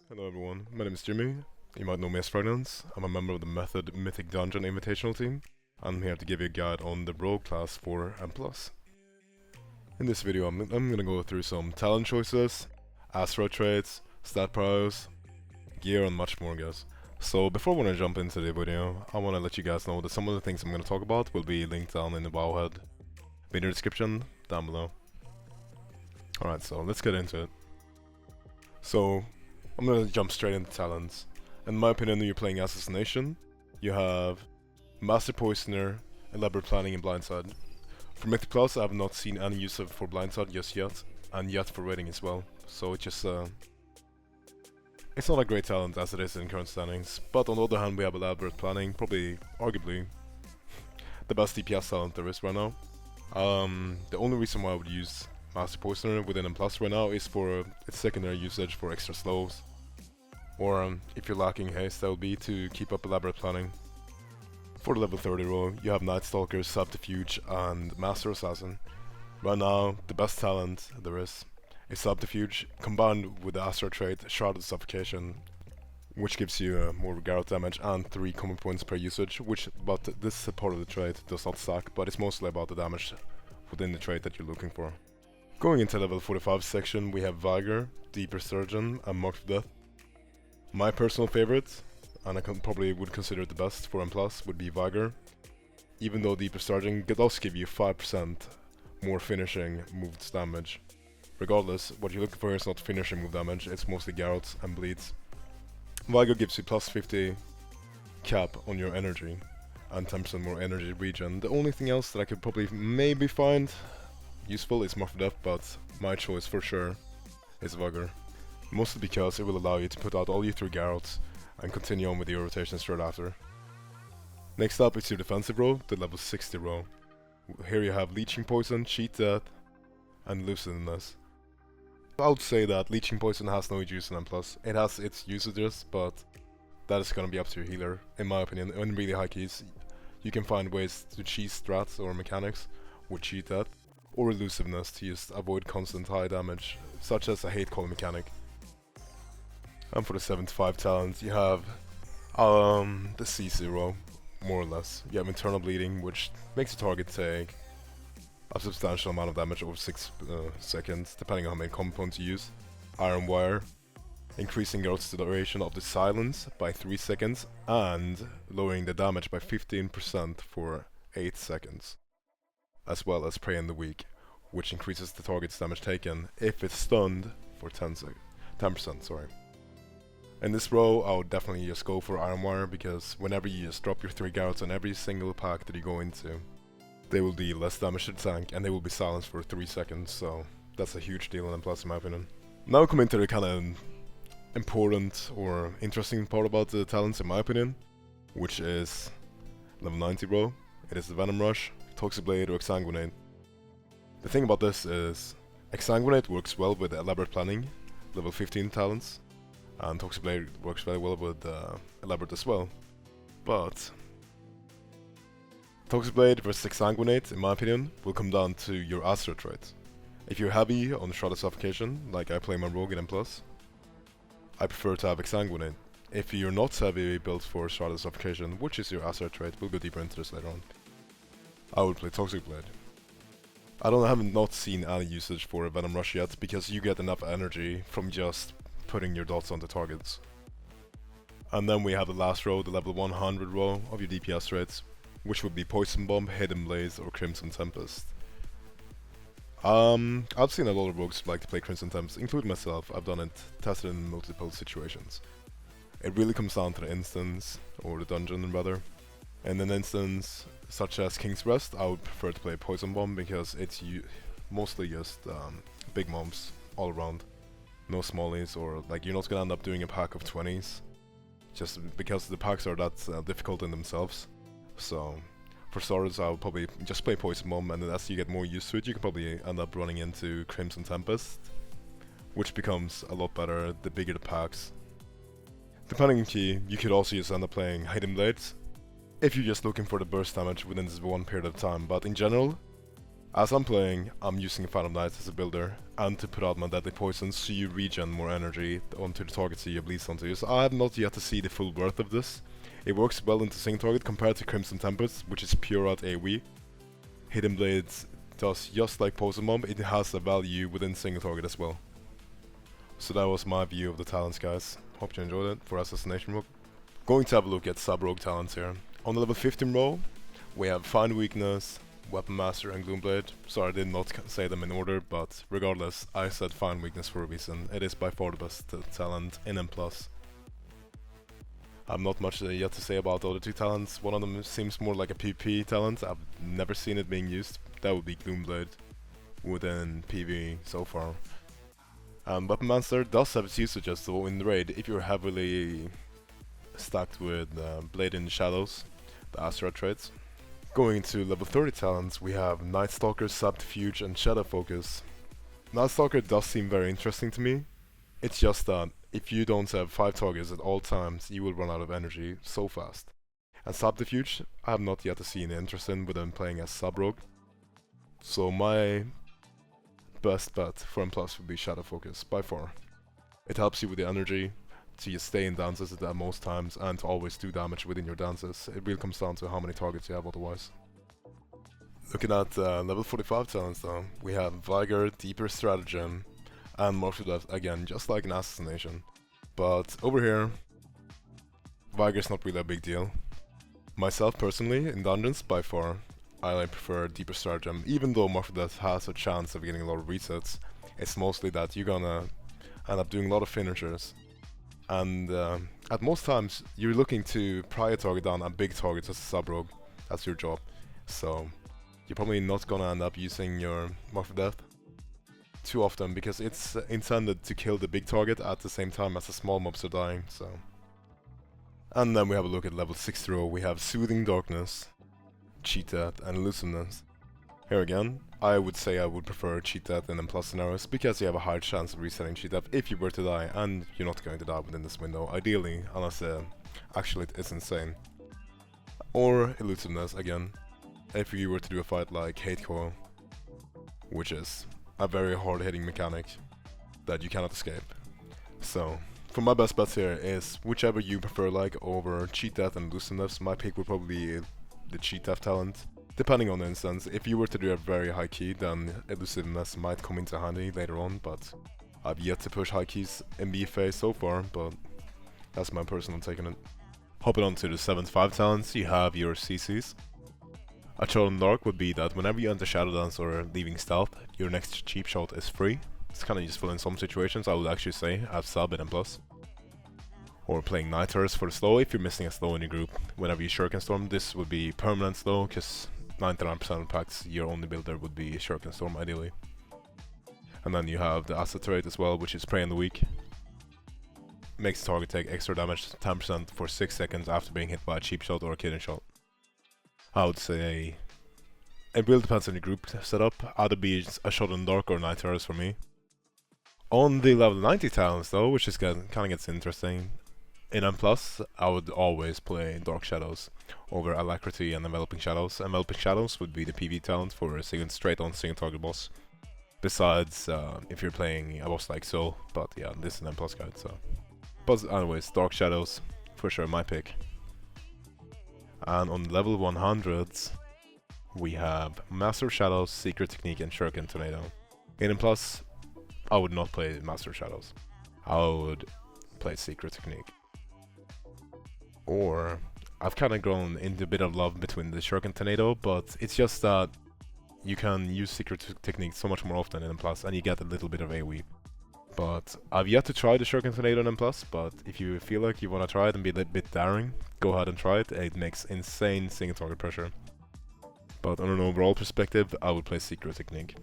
Hello everyone, my name is Jimmy. You might know me as Fragnance. I'm a member of the Mythic Dungeon Invitational team. I'm here to give you a guide on the Rogue class for M+. In this video I'm gonna go through some talent choices, asteroid traits, stat prios, gear and much more guys. So before I want to jump into the video, I want to let you guys know that some of the things I'm going to talk about will be linked down in the Wowhead video description down below. Alright, so let's get into it. So I'm gonna jump straight into talents. In my opinion, when you're playing Assassination, you have Master Poisoner, Elaborate Planning, and Blindside. For Mythic Plus, I have not seen any use of for Blindside just yet, and yet for rating as well. So it just it's not a great talent as it is in current standings. But on the other hand, we have Elaborate Planning, probably, arguably, the best DPS talent there is right now. The only reason why I would use Master Poisoner within M+ right now is for its secondary usage for extra slows. Or if you're lacking haste, that would be to keep up Elaborate Planning. For the level 30 row, you have Night Stalker, Subterfuge, and Master Assassin. Right now, the best talent there is Subterfuge, combined with the Astro trait Shrouded Suffocation, which gives you more Garrote damage and 3 common points per usage, but this part of the trait does not stack, but it's mostly about the damage within the trait that you're looking for. Going into level 45 section, we have Vigor, Deeper Surgeon, and Mark of Death. My personal favorite, and I probably would consider it the best for M+, would be Vigor. Even though Deeper Surgeon does give you 5% more finishing moves damage. Regardless, what you're looking for is not finishing move damage, it's mostly Garrotes and bleeds. Vigor gives you plus 50 cap on your energy, and 10% more energy regen. The only thing else that I could probably maybe find useful is Mark of Death, but my choice for sure is Vigor. Mostly because it will allow you to put out all your 3 Garrotes and continue on with your rotation straight after. Next up is your defensive row, the level 60 row. Here you have Leeching Poison, Cheat Death, and Lucidness. I would say that Leeching Poison has no use in M+. It has its usages, but that is gonna be up to your healer, in my opinion. In really high keys, you can find ways to cheese strats or mechanics with Cheat Death, or Elusiveness to just avoid constant high damage, such as a Hate Call mechanic. And for the 75 talent, you have the C0, more or less. You have Internal Bleeding, which makes the target take a substantial amount of damage over 6 seconds, depending on how many components you use. Iron Wire, increasing Garrote's duration of the silence by 3 seconds, and lowering the damage by 15% for 8 seconds. As well as Prey in the Weak, which increases the target's damage taken if it's stunned for 10%, sorry. In this row, I would definitely just go for Iron Wire, because whenever you just drop your 3 Garrotes on every single pack that you go into, they will deal less damage to the tank, and they will be silenced for 3 seconds, so that's a huge deal in M+, in my opinion. Now coming to the kind of important or interesting part about the talents, in my opinion, which is level 90 row. It is the Venom Rush, Toxic Blade, or Exsanguinate. The thing about this is, Exsanguinate works well with Elaborate Planning, level 15 talents, and Toxic Blade works very well with Elaborate as well. But Toxic Blade versus Exsanguinate, in my opinion, will come down to your Astro trait. If you're heavy on Shrouded Suffocation, like I play my Rogue in M+, I prefer to have Exsanguinate. If you're not heavy built for Shrouded Suffocation, which is your Astro trait, we'll go deeper into this later on, I would play Toxic Blade. I haven't not seen any usage for a Venom Rush yet, because you get enough energy from just putting your dots on the targets. And then we have the last row, the level 100 row of your DPS traits, which would be Poison Bomb, Hidden Blaze, or Crimson Tempest. I've seen a lot of rogues like to play Crimson Tempest, including myself. I've done it, tested in multiple situations. It really comes down to the instance, or the dungeon rather. In an instance such as King's Rest, I would prefer to play Poison Bomb, because it's mostly just big mobs all around. No smallies, or like you're not gonna end up doing a pack of 20s, just because the packs are that difficult in themselves. So for starters, I would probably just play Poison Bomb, and then as you get more used to it, you can probably end up running into Crimson Tempest, which becomes a lot better the bigger the packs. Depending on key, you could also just end up playing Hidden Blades, if you're just looking for the burst damage within this one period of time, but in general, As I'm playing, I'm using Phantom Knight as a builder, and to put out my deadly poison so you regen more energy onto the target so you bleeds onto you. So I have not yet to see the full worth of this. It works well into single target compared to Crimson Tempest, which is pure out AoE. Hidden Blades does just like Poison Bomb, it has a value within single target as well. So that was my view of the talents, guys. Hope you enjoyed it for Assassination Rogue. Going to have a look at sub-rogue talents here. On the level 15 row, we have Find Weakness, Weapon Master and Gloomblade. Sorry, I did not say them in order, but regardless, I said Find Weakness for a reason. It is by far the best talent in M+. I have not much yet to say about the other two talents. One of them seems more like a PvP talent. I've never seen it being used. That would be Gloomblade within PVE so far. Weapon Master does have its usages though in the raid if you're heavily stacked with Blade in the Shadows, the Asteroid traits. Going into level 30 talents, we have Night Stalker, Subterfuge and Shadow Focus. Night Stalker does seem very interesting to me. It's just that if you don't have 5 targets at all times, you will run out of energy so fast. And Subterfuge, I have not yet seen interest in with them playing as sub-rogue. So my best bet for M+ would be Shadow Focus, by far. It helps you with the energy to just stay in dances at most times and to always do damage within your dances. It really comes down to how many targets you have otherwise. Looking at level 45 talents though, we have Vigor, Deeper Stratagem, and Morph Death again, just like an Assassination. But over here, Vigor's not really a big deal. Myself personally, in dungeons, by far, I prefer Deeper Stratagem. Even though Morph Death has a chance of getting a lot of resets, it's mostly that you're gonna end up doing a lot of finishers. And at most times, you're looking to pry a target down and big targets as a sub-rogue. That's your job. So, you're probably not gonna end up using your Morph Death too often because it's intended to kill the big target at the same time as the small mobs are dying, so. And then we have a look at level 60 row. We have Soothing Darkness, Cheat Death, and Elusiveness. Here again, I would say I would prefer Cheat Death in M+ scenarios because you have a higher chance of resetting Cheat Death if you were to die, and you're not going to die within this window, ideally, unless actually it's insane. Or Elusiveness again, if you were to do a fight like Hate Coil, which is a very hard-hitting mechanic that you cannot escape. So, for my best bets here is whichever you prefer like over Cheat Death and Elusiveness. My pick would probably be the Cheat Death talent. Depending on the instance, if you were to do a very high key, then Elusiveness might come into handy later on, but I've yet to push high keys in BFA so far, but that's my personal take on it. Hopping on to the 75 talents, you have your CCs. A shot in the dark would be that whenever you enter Shadow Dance or leaving stealth, your next cheap shot is free. It's kinda useful in some situations, I would actually say, as sub in M+. Or playing Night Terrors for the slow if you're missing a slow in your group. Whenever you Shuriken Storm, this would be permanent slow, because 99% of packs, your only builder would be Shuriken Storm ideally. And then you have the Asset trait as well, which is Prey in the Weak. Makes the target take extra damage, 10% for 6 seconds after being hit by a cheap shot or a killing shot. I would say it really depends on your group setup, either be a shot in the dark or Night Terrors for me. On the level 90 talents though, which is kinda gets interesting, in M+, I would always play Dark Shadows over Alacrity and Enveloping Shadows. Enveloping Shadows would be the PvE talent for a straight on single target boss. Besides, if you're playing a boss like Soul, but yeah, this is an M+ guide, so. But anyways, Dark Shadows, for sure my pick. And on level 100s, we have Master of Shadows, Secret Technique, and Shuriken Tornado. In M+, I would not play Master of Shadows. I would play Secret Technique. Or, I've kinda grown into a bit of love between the Shuriken Tornado, but it's just that you can use Secret Technique so much more often in M+, and you get a little bit of AoE. But I've yet to try the Shuriken Tornado in M+, but if you feel like you wanna try it and be a bit daring, go ahead and try it. It makes insane single target pressure. But on an overall perspective, I would play Secret Technique.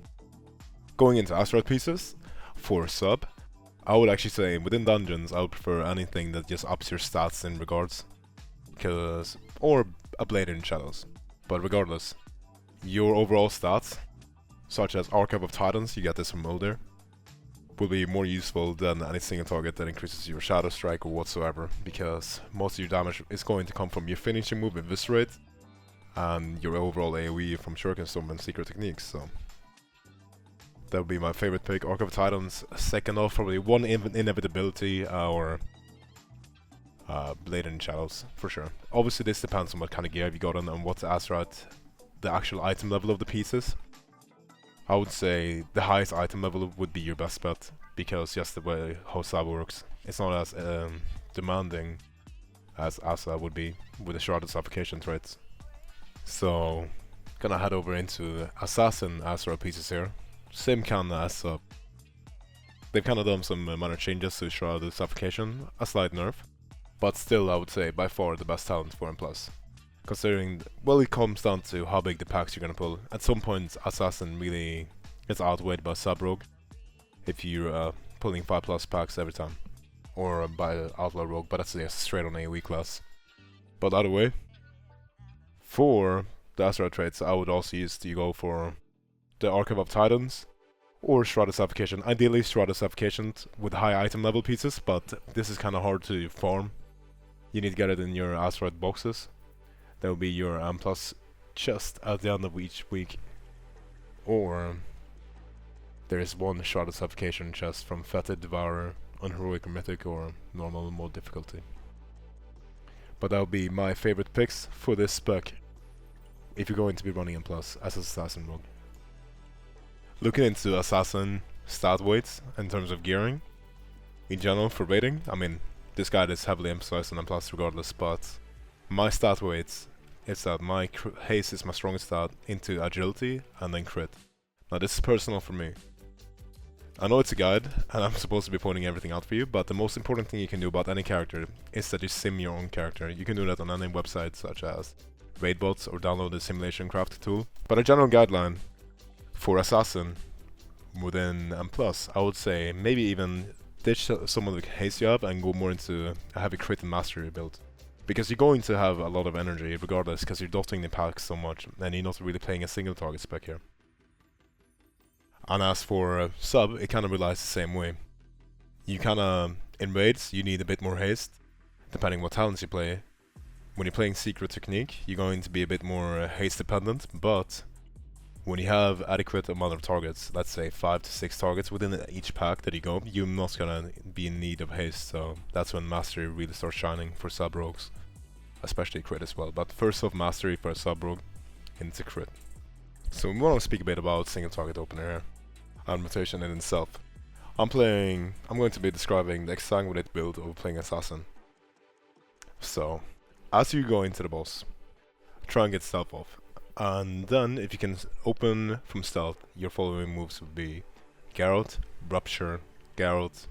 Going into Asteroid pieces, for sub, I would actually say within dungeons, I would prefer anything that just ups your stats in regards. Or a Blade in Shadows. But regardless, your overall stats, such as Archive of Titans, you get this from Mulder, will be more useful than any single target that increases your Shadow Strike or whatsoever, because most of your damage is going to come from your finishing move, Eviscerate, and your overall AoE from Shuriken Storm and Secret Techniques, so That would be my favorite pick. Archive of Titans. Second off, probably one inevitability or Blade in Shadows, for sure. Obviously this depends on what kind of gear you got on and what's Azeroth, the actual item level of the pieces. I would say the highest item level would be your best bet, because just the way how Sab works, it's not as demanding as Asa would be with the Shrouded Suffocation traits. So, gonna head over into Assassin Azeroth pieces here. Same kind of as they've kind of done some minor changes to Shrouded Suffocation, a slight nerf, but still I would say by far the best talent for M+. Considering, well, it comes down to how big the packs you're gonna pull. At some point, Assassin really gets outweighed by Sub-Rogue if you're pulling 5+ packs every time. Or by Outlaw Rogue, but that's a straight on AoE class. But either way, for the Azeroth traits, I would also use to go for the Archive of Titans or Shrouded Suffocation. Ideally, Shrouded Suffocation with high item level pieces, but this is kind of hard to farm. You need to get it in your Azeroth boxes. That will be your M+ chest at the end of each week. Or there is one Shrouded Suffocation chest from Fetid, Devourer, Unheroic or Mythic, or normal mode difficulty. But that will be my favorite picks for this spec if you're going to be running M+ as Assassin Rogue. Looking into Assassin stat weights in terms of gearing, in general for rating, I mean, this guide is heavily emphasized on M+ regardless, but my stat weights is that my haste is my strongest stat into agility and then crit. Now this is personal for me. I know it's a guide and I'm supposed to be pointing everything out for you, but the most important thing you can do about any character is that you sim your own character. You can do that on any website such as Raidbots or download the Simulation Craft tool. But a general guideline for Assassin within M+, I would say maybe even ditch some of the haste you have and go more into a heavy crit and mastery build. Because you're going to have a lot of energy regardless, because you're dotting the packs so much and you're not really playing a single target spec here. And as for sub, it kind of relies the same way. You kind of, in raids, you need a bit more haste, depending what talents you play. When you're playing Secret Technique, you're going to be a bit more haste dependent, but when you have adequate amount of targets, let's say 5 to 6 targets within each pack that you go, you're not gonna be in need of haste, so that's when Mastery really starts shining for sub-rogues, especially crit as well. But first off, Mastery for a sub-rogue into crit. So we want to speak a bit about single target opener here, and rotation in itself. I'm going to be describing the Exsanguinate build of playing Assassin. So, as you go into the boss, try and get stealth off. And then, if you can open from stealth, your following moves would be Garrote, Rupture, Garrote,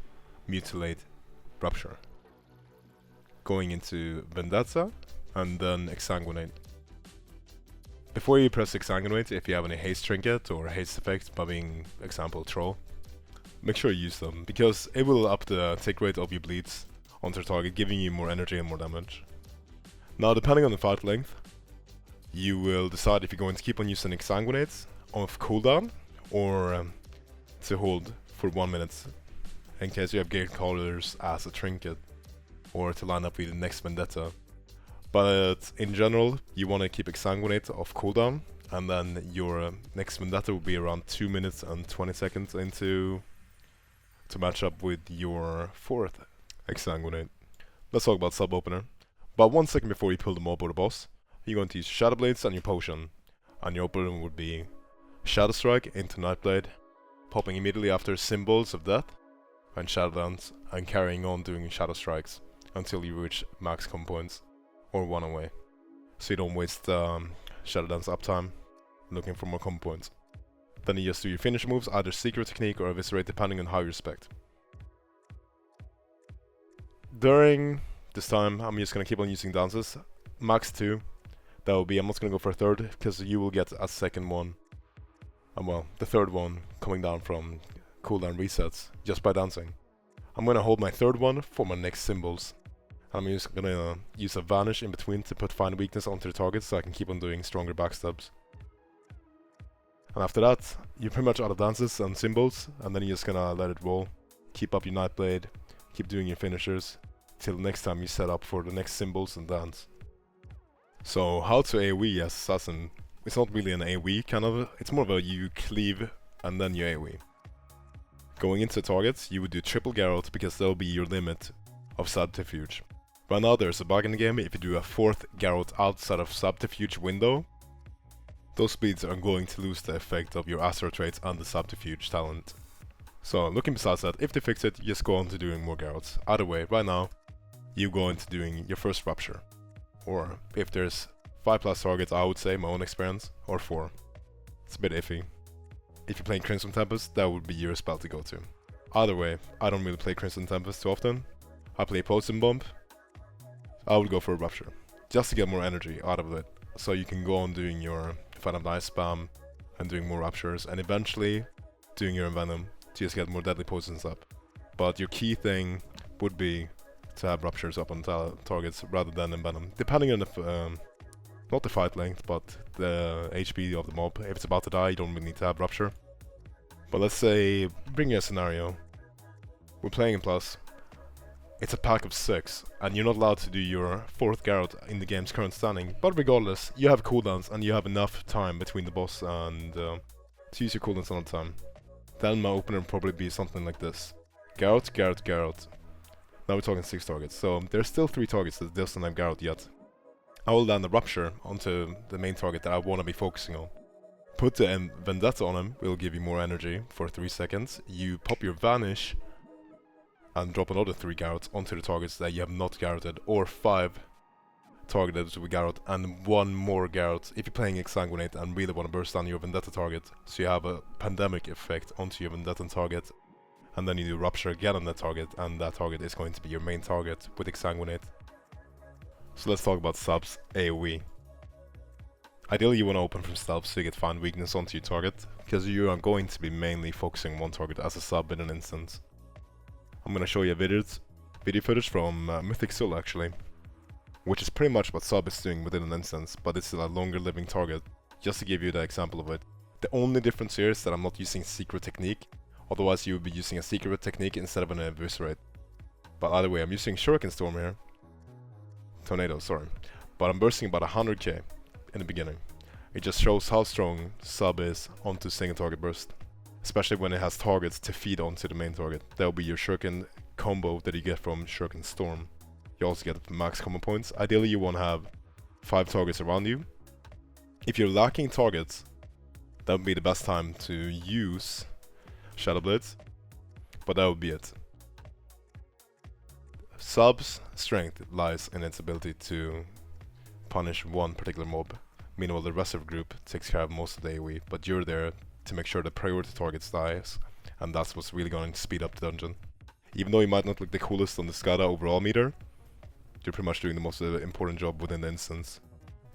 Mutilate, Rupture. Going into Vendetta, and then Exsanguinate. Before you press Exsanguinate, if you have any haste trinket or haste effect, by being example Troll, make sure you use them, because it will up the tick rate of your bleeds onto the target, giving you more energy and more damage. Now, depending on the fight length, you will decide if you're going to keep on using Exsanguinates off cooldown or to hold for 1 minute in case you have Gate Callers as a trinket or to line up with the next Vendetta. But in general, you want to keep Exsanguinate off cooldown, and then your next Vendetta will be around 2 minutes and 20 seconds into to match up with your 4th Exsanguinate. Let's talk about sub-opener. But 1 second before you pull the mob or the boss, you're going to use Shadow Blades and your potion, and your opener would be Shadow Strike into Nightblade, popping immediately after Symbols of Death, and Shadow Dance, and carrying on doing Shadow Strikes until you reach max com points, or 1 away, so you don't waste Shadow Dance uptime looking for more com points. Then you just do your finish moves, either Secret Technique or Eviscerate, depending on how you respect. During this time, I'm just going to keep on using dances, max 2. That will be, I'm not going to go for a third, because you will get a second one, and well, the third one coming down from cooldown resets, just by dancing. I'm going to hold my third one for my next symbols. I'm just going to use a Vanish in between to put Find Weakness onto the target, so I can keep on doing stronger backstabs. And after that, you're pretty much out of dances and symbols, and then you're just going to let it roll. Keep up your Nightblade, keep doing your finishers, till next time you set up for the next symbols and dance. So how to AoE as Assassin? It's not really an AoE kind of, it's more of a you cleave and then you AoE. Going into targets, you would do triple Garrot because that'll be your limit of Subterfuge. Right now there's a bug in the game, if you do a 4th Garrot outside of Subterfuge window, those speeds are going to lose the effect of your Astro traits and the Subterfuge talent. So looking besides that, if they fix it, you just go on to doing more Garrots. Either way, right now, you go into doing your first Rupture. Or if there's 5+ targets, I would say, my own experience, or 4. It's a bit iffy. If you're playing Crimson Tempest, that would be your spell to go to. Either way, I don't really play Crimson Tempest too often. I play Poison Bomb. I would go for a Rupture, just to get more energy out of it. So you can go on doing your Phantom Knife spam, and doing more Ruptures, and eventually doing your Envenom to just get more deadly poisons up. But your key thing would be to have Ruptures up on targets rather than Envenom, depending on the not the fight length, but the HP of the mob. If it's about to die, you don't really need to have Rupture. But let's say, bring you a scenario. We're playing in Plus. It's a pack of 6, and you're not allowed to do your 4th Garrot in the game's current standing. But regardless, you have cooldowns, and you have enough time between the boss and to use your cooldowns on time. Then my opener would probably be something like this. Garrot, Garrot, Garrot. Now we're talking 6 targets, so there's still 3 targets that doesn't have Garrot yet. I will land the Rupture onto the main target that I want to be focusing on. Put the Vendetta on him, will give you more energy for 3 seconds. You pop your Vanish and drop another 3 Garrots onto the targets that you have not Garroted, or 5 targeted with Garrot and 1 more Garrot if you're playing Exsanguinate and really want to burst down your Vendetta target, so you have a pandemic effect onto your Vendetta target, and then you do Rupture again on that target, and that target is going to be your main target with Exsanguinate. So let's talk about subs AoE. Ideally you want to open from stealth so you get find weakness onto your target, because you are going to be mainly focusing on one target as a sub in an instance. I'm gonna show you a video footage from Mythic actually, which is pretty much what sub is doing within an instance, but it's a longer living target, just to give you the example of it. The only difference here is that I'm not using secret technique, otherwise you would be using a secret technique instead of an eviscerate. But either way, I'm using Shuriken Storm here. Tornado, sorry. But I'm bursting about 100k in the beginning. It just shows how strong sub is onto single target burst. Especially when it has targets to feed onto the main target. That will be your Shuriken combo that you get from Shuriken Storm. You also get max combo points. Ideally you want to have 5 targets around you. If you're lacking targets, that would be the best time to use Shadow Blades. But that would be it. Sub's strength lies in its ability to punish one particular mob. Meanwhile the rest of the group takes care of most of the AoE, but you're there to make sure the priority targets dies, and that's what's really going to speed up the dungeon. Even though you might not look the coolest on the SCADA overall meter, you're pretty much doing the most important job within the instance.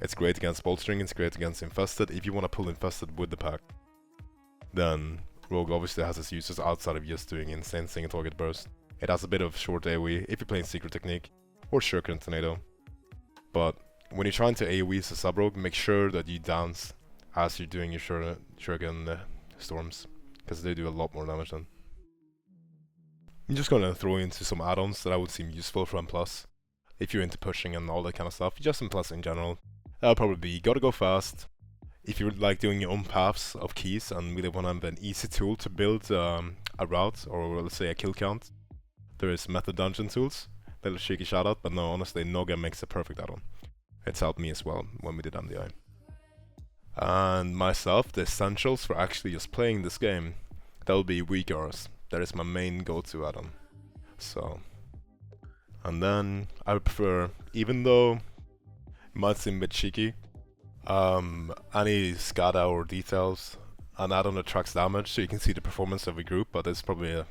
It's great against bolstering, it's great against infested. If you want to pull infested with the pack, then Rogue obviously has its uses outside of just doing insane single target burst. It has a bit of short AoE if you're playing secret technique, or Shuriken Tornado. But when you're trying to AoE as a sub rogue, make sure that you dance as you're doing your Shuriken Storms, because they do a lot more damage then. I'm just gonna throw into some add-ons that I would seem useful from Plus. If you're into pushing and all that kind of stuff, just in Plus in general. That'll probably be Gotta Go Fast. If you like doing your own paths of keys and really want to have an easy tool to build a route, or let's say a kill count, there is Method Dungeon tools. Little cheeky shout out, but no, honestly, Noga makes a perfect add-on. It's helped me as well when we did MDI. And myself, the essentials for actually just playing this game, that will be weak hours. That is my main go-to add-on. So, and then I would prefer, even though it might seem a bit cheeky, any SCADA or details, an add-on that tracks damage so you can see the performance of a group, but it's probably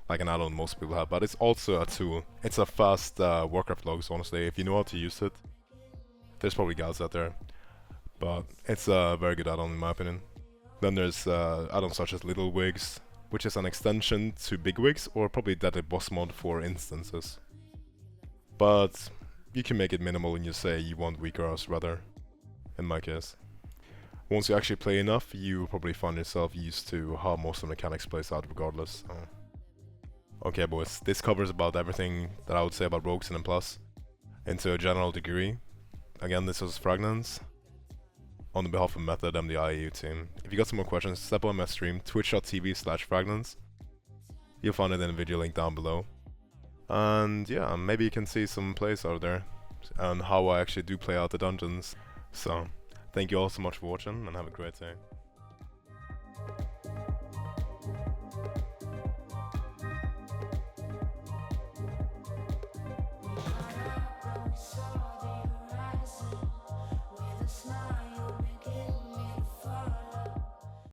like an add-on most people have, but it's also a tool. It's a fast Warcraft logs, honestly. If you know how to use it, there's probably guides out there, but it's a very good add-on in my opinion. Then there's add-ons such as Little Wigs, which is an extension to Big Wigs, or probably Deadly Boss mod for instances. But you can make it minimal and you say you want weaker hours rather, in my case. Once you actually play enough, you will probably find yourself used to how most of the mechanics plays out regardless. Okay boys, this covers about everything that I would say about Rogues and M+, into a general degree. Again, this was Fragnance, on behalf of Method and the IAU team. If you got some more questions, step on my stream, twitch.tv/Fragnance. You'll find it in the video link down below. And yeah, maybe you can see some plays out there and how I actually do play out the dungeons. So, thank you all so much for watching and have a great day.